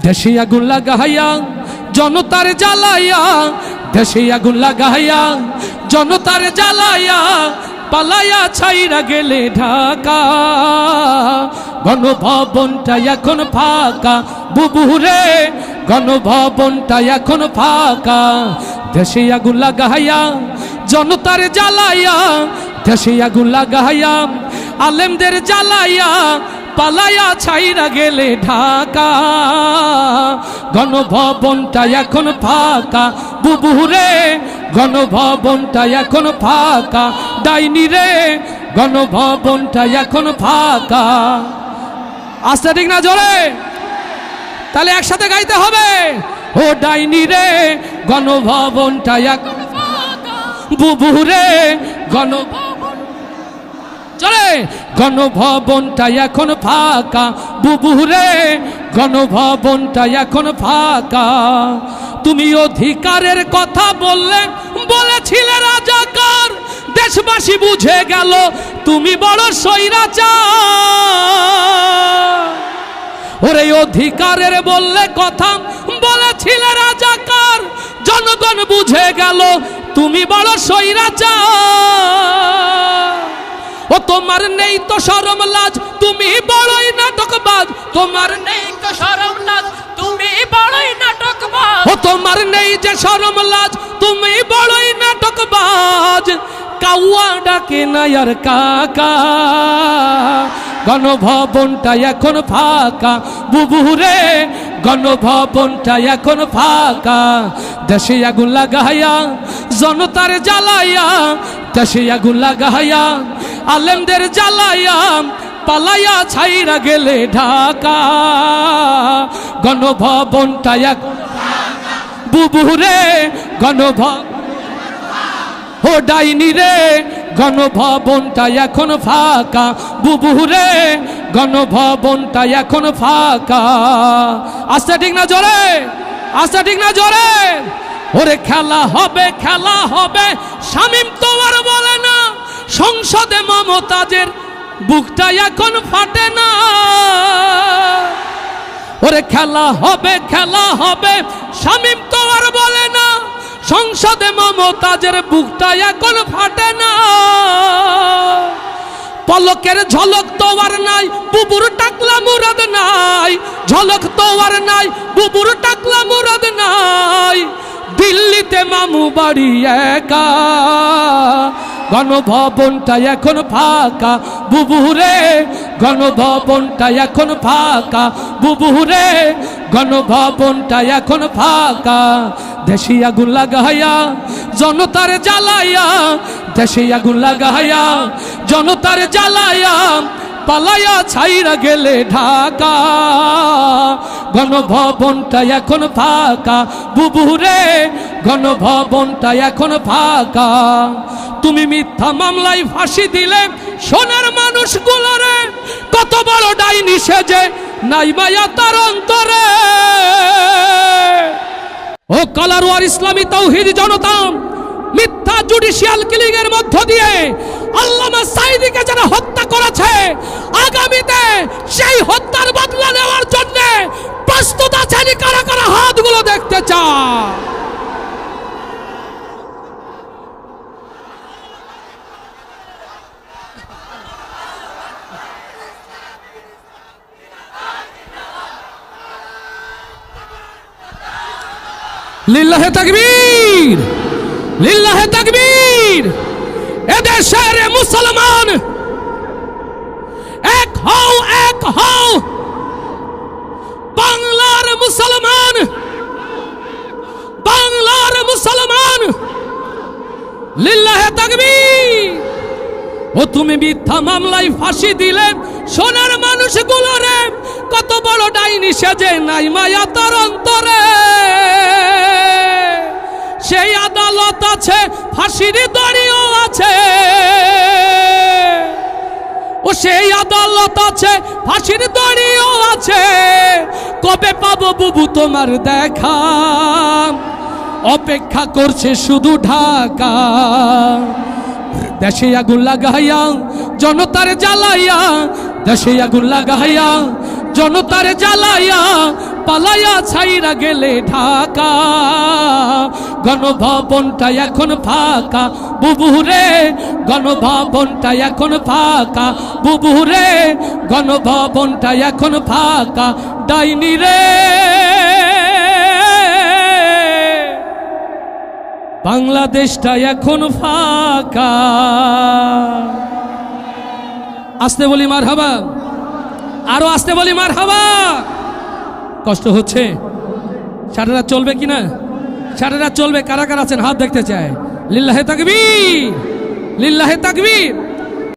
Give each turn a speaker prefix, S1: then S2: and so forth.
S1: দেশে আগুন লাগাইয়া জনতার জ্বালাইয়া, দেশে আগুন লাগাইয়া জনতার জ্বালাইয়া, পালাইয়া ছাইরা গেলে ঢাকা। গণভবনটা এখন ফাঁকা বুবুরে, গণভবনটা এখন ফাঁকা। দেশে আগুন লাগাইয়া জনতার জ্বালাইয়া, দেশে আগুন লাগাইয়া আলেমদের জ্বালাইয়া, পালাইয়া ছাইরা গেলে ঢাকা। গণভবনটা এখন ফাঁকা বুবুরে, গণভবনটা এখন ফাঁকা। ডাইনি রে, গণভবনটা এখন ফাঁকা। আস্তে ঠিক না জোরে? তাহলে একসাথে গাইতে হবে। ও ডাইনি রে, গণভবনটা এখন ফাঁকা বুবুরে, চলে গণভবনটা এখন ফাঁকা বুবুরে, গণভবনটা এখন ফাঁকা। তুমি অধিকারের কথা বলেছিলে রাজাকার, দেশবাসী বুঝে গেল তুমি বড় স্বৈরাচার। ওরে অধিকারের কথা বলেছিলে রাজাকার, জনগণ বুঝে গেল তুমি বড় স্বৈরাচার। ও তোমার নেই তো শরম লাজ, তুমি বড়ই নাটকবাজ। তোমার নেই তো শরম লাজ, তুমি বড়ই নাটকবাজ। ও তোমার নেই যে শরম লাজ, তুমি বড়ই নাটকবাজ। কাউয়া ডাকে না আর কাকা। গণভবনটা এখন ফাঁকা বুবুরে, গণভবনটা এখন ফাঁকা। দেশে আগুন লাগাইয়া জনতার জ্বালাইয়া, দেশে আগুন লাগাইয়া আলেমদের জ্বালাইয়া, পালাইয়া ছাইরা গেলে ঢাকা। গণভবনটা এখন বুবুরে, গণভবন ও ডাইনি রে, গণভবনটা এখন ফাঁকা বুবুরে, গণভবনটা এখন ফাঁকা। আস্তে ঠিক না জোরে? আস্তে ঠিক না জোরে? ওরে খেলা হবে, খেলা হবে, শামীম তো আর বলে না। সংসদে মমতাজের বুকটা এখন ফাটে না। ওরে খেলা হবে, খেলা হবে, শামীম তো আর বলে না। সংসদে মমতাজের বুকটা এখন ফাটে না। পলকের ঝলক তো আর নাই, বুবুর টাকলা মুরাদ নাই। ঝলক তো আর নাই, বুবুর টাকলা মুরাদ নাই। দিল্লিতে মামু বাড়ি একা। গণভবনটা এখন ফাঁকা বুবুরে, গণভবনটা এখন ফাঁকা বুবুরে, গণভবনটা এখন ফাঁকা। দেশে আগুন লাগাইয়া জনতার জ্বালাইয়া, দেশে আগুন লাগাইয়া জনতার জ্বালাইয়া, পালাইয়া ছাইরা গেলে ঢাকা। গণভবনটা এখন ফাঁকা বুবুরে, গণভবনটা এখন ফাঁকা। তুমি মিথ্যা মামলায় ফাঁসি দিলে সোনার মানুষগুলোরে, কত বড় ডাইনি সেজে নাই মায়া তার অন্তরে। ও কালারওয়ার ইসলামী তাওহীদি জনতা, মিথ্যা জুডিশিয়াল কিলিং এর মধ্য দিয়ে আল্লামা সাঈদীকে যারা হত্যা করেছে, আগামীতে সেই হত্যার বদলা নেওয়ার জন্য প্রস্তুত আছেন কারা কারা? হাতগুলো দেখতে চায়। লিল্লাহে তাকবীর, লিল্লাহে তাকবীর। এদেশের মুসলমান এক হও, এক হও। বাংলার মুসলমান, বাংলার মুসলমান, লিল্লাহে তাকবীর। ও তুমি মিথ্যা মামলায় ফাঁসি দিলে সোনার মানুষগুলোরে, কত বড় ডাইনি সেজে নাই মায়া তার অন্তরে। সেই আদালত আছে, ফাঁসির দড়িও আছে। ও সেই আদালত আছে, ফাঁসির দড়িও আছে। কবে পাবো বুবু তোমার দেখা? অপেক্ষা করছে শুধু ঢাকা। দেশে আগুন লাগাইয়া জনতার জ্বালাইয়া, দেশে আগুন লাগাইয়া জনতার জ্বালাইয়া, পালায়া ছাইরা গেলে ঢাকা, গণভবনটা এখন ফাঁকা বুবুরে, গণভবনটা এখন ফাঁকা বুবুরে, গণভবনটা এখন ফাঁকা। ডাইনি রে বাংলাদেশটা এখন ফাঁকা। আস্তে বলি মারহাবা, আরো আস্তে বলি মারহাবা। কষ্ট হচ্ছে? সারা রাত চলবে কিনা? সারা রাত চলবে? কারা কারা আছেন হাত দেখতে চায়? লিল্লাহে তাকবীর, লিল্লাহে তাকবীর।